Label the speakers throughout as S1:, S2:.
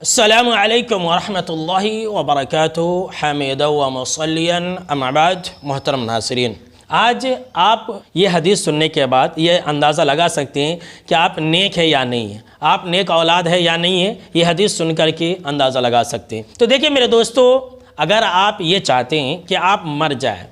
S1: السلام علیکم ورحمۃ اللہ وبرکاتہ حامدا و مصلیا اما بعد۔ محترم ناظرین، آج آپ یہ حدیث سننے کے بعد یہ اندازہ لگا سکتے ہیں کہ آپ نیک ہے یا نہیں ہے، آپ نیک اولاد ہے یا نہیں ہے، یہ حدیث سن کر کے اندازہ لگا سکتے ہیں۔ تو دیکھیں میرے دوستو، اگر آپ یہ چاہتے ہیں کہ آپ مر جائیں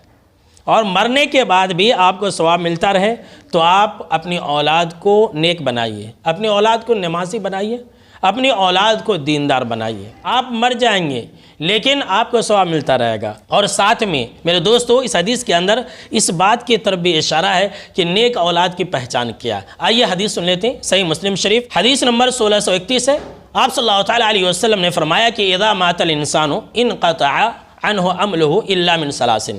S1: اور مرنے کے بعد بھی آپ کو ثواب ملتا رہے، تو آپ اپنی اولاد کو نیک بنائیے، اپنی اولاد کو نمازی بنائیے، اپنی اولاد کو دیندار بنائیے۔ آپ مر جائیں گے لیکن آپ کو ثواب ملتا رہے گا۔ اور ساتھ میں میرے دوستو، اس حدیث کے اندر اس بات کی طرف بھی اشارہ ہے کہ نیک اولاد کی پہچان کیا ہے۔ آئیے حدیث سن لیتے ہیں، صحیح مسلم شریف حدیث نمبر 1631 ہے۔ آپ صلی اللہ تعالیٰ علیہ وسلم نے فرمایا کہ اذا مات الانسان انقطع عنہ عملہ الا من ثلاث،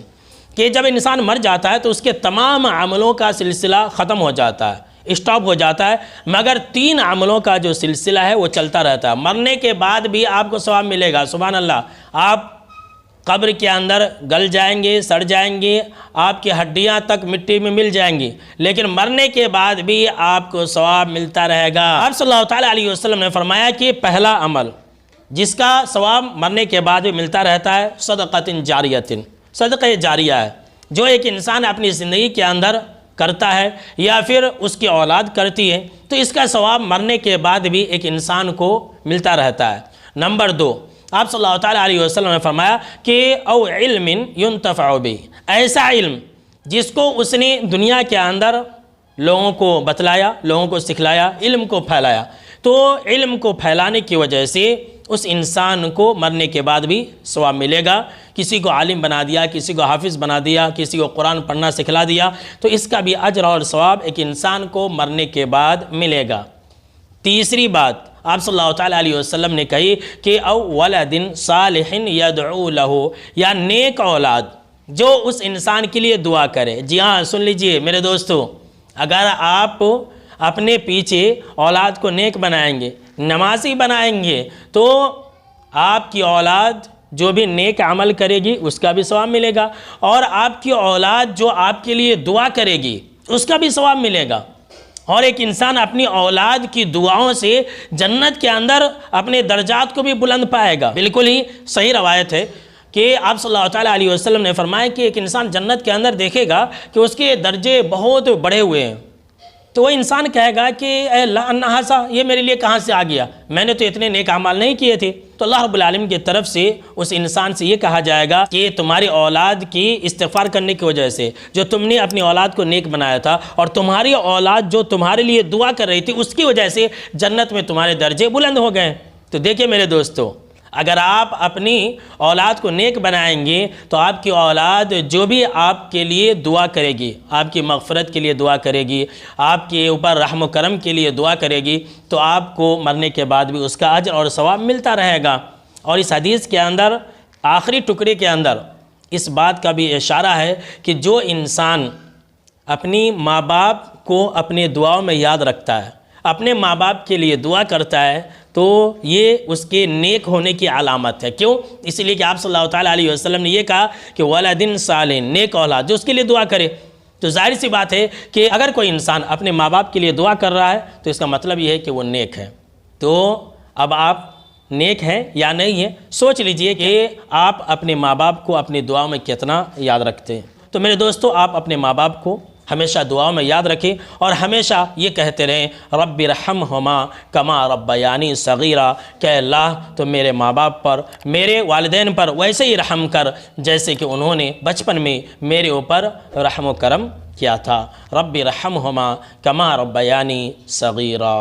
S1: کہ جب انسان مر جاتا ہے تو اس کے تمام عملوں کا سلسلہ ختم ہو جاتا ہے، اسٹاپ ہو جاتا ہے، مگر 3 عملوں کا جو سلسلہ ہے وہ چلتا رہتا ہے۔ مرنے کے بعد بھی آپ کو ثواب ملے گا۔ سبحان اللہ، آپ قبر کے اندر گل جائیں گے، سڑ جائیں گے، آپ کی ہڈیاں تک مٹی میں مل جائیں گی، لیکن مرنے کے بعد بھی آپ کو ثواب ملتا رہے گا۔ آپ صلی اللہ تعالیٰ علیہ وسلم نے فرمایا کہ پہلا عمل جس کا ثواب مرنے کے بعد بھی ملتا رہتا ہے، صدقۃ جاریۃ، صدقہ جاریہ ہے، جو ایک انسان اپنی زندگی کے اندر کرتا ہے یا پھر اس کی اولاد کرتی ہے، تو اس کا ثواب مرنے کے بعد بھی ایک انسان کو ملتا رہتا ہے۔ نمبر 2، آپ صلی اللہ تعالیٰ علیہ وسلم نے فرمایا کہ او علم ينتفع به، ایسا علم جس کو اس نے دنیا کے اندر لوگوں کو بتلایا، لوگوں کو سکھلایا، علم کو پھیلایا، تو علم کو پھیلانے کی وجہ سے اس انسان کو مرنے کے بعد بھی ثواب ملے گا۔ کسی کو عالم بنا دیا، کسی کو حافظ بنا دیا، کسی کو قرآن پڑھنا سکھلا دیا، تو اس کا بھی اجر اور ثواب ایک انسان کو مرنے کے بعد ملے گا۔ تیسری بات آپ صلی اللہ تعالیٰ علیہ وسلم نے کہی کہ او ولد صالح یدعو لہ، یا نیک اولاد جو اس انسان کے لیے دعا کرے۔ جی ہاں، سن لیجئے میرے دوستو، اگر آپ اپنے پیچھے اولاد کو نیک بنائیں گے، نمازی بنائیں گے، تو آپ کی اولاد جو بھی نیک عمل کرے گی اس کا بھی ثواب ملے گا، اور آپ کی اولاد جو آپ کے لیے دعا کرے گی اس کا بھی ثواب ملے گا۔ اور ایک انسان اپنی اولاد کی دعاؤں سے جنت کے اندر اپنے درجات کو بھی بلند پائے گا۔ بالکل ہی صحیح روایت ہے کہ آپ صلی اللہ تعالیٰ علیہ وسلم نے فرمایا کہ ایک انسان جنت کے اندر دیکھے گا کہ اس کے درجے بہت بڑھے ہوئے ہیں، تو وہ انسان کہے گا کہ اے اللہ انہاسا، یہ میرے لیے کہاں سے آ گیا، میں نے تو اتنے نیک اعمال نہیں کیے تھے۔ تو اللہ رب العالمین کی طرف سے اس انسان سے یہ کہا جائے گا کہ تمہاری اولاد کی استغفار کرنے کی وجہ سے، جو تم نے اپنی اولاد کو نیک بنایا تھا، اور تمہاری اولاد جو تمہارے لیے دعا کر رہی تھی، اس کی وجہ سے جنت میں تمہارے درجے بلند ہو گئے۔ تو دیکھیں میرے دوستو، اگر آپ اپنی اولاد کو نیک بنائیں گے تو آپ کی اولاد جو بھی آپ کے لیے دعا کرے گی، آپ کی مغفرت کے لیے دعا کرے گی، آپ کے اوپر رحم و کرم کے لیے دعا کرے گی، تو آپ کو مرنے کے بعد بھی اس کا اجر اور ثواب ملتا رہے گا۔ اور اس حدیث کے اندر آخری ٹکڑے کے اندر اس بات کا بھی اشارہ ہے کہ جو انسان اپنی ماں باپ کو اپنے دعاؤں میں یاد رکھتا ہے، اپنے ماں باپ کے لیے دعا کرتا ہے، تو یہ اس کے نیک ہونے کی علامت ہے۔ کیوں؟ اس لیے کہ آپ صلی اللہ تعالیٰ علیہ وسلم نے یہ کہا کہ ولد صالح، نیک اولاد جو اس کے لیے دعا کرے۔ تو ظاہر سی بات ہے کہ اگر کوئی انسان اپنے ماں باپ کے لیے دعا کر رہا ہے تو اس کا مطلب یہ ہے کہ وہ نیک ہے۔ تو اب آپ نیک ہیں یا نہیں ہیں، سوچ لیجئے کہ آپ اپنے ماں باپ کو اپنی دعاؤں میں کتنا یاد رکھتے ہیں۔ تو میرے دوستو، آپ اپنے ماں باپ کو ہمیشہ دعاؤں میں یاد رکھیں، اور ہمیشہ یہ کہتے رہیں رب ارحمہما کما ربیانی صغیرا، کہ اللہ تو میرے ماں باپ پر، میرے والدین پر ویسے ہی رحم کر جیسے کہ انہوں نے بچپن میں میرے اوپر رحم و کرم کیا تھا۔ رب ارحمہما کما ربیانی صغیرا۔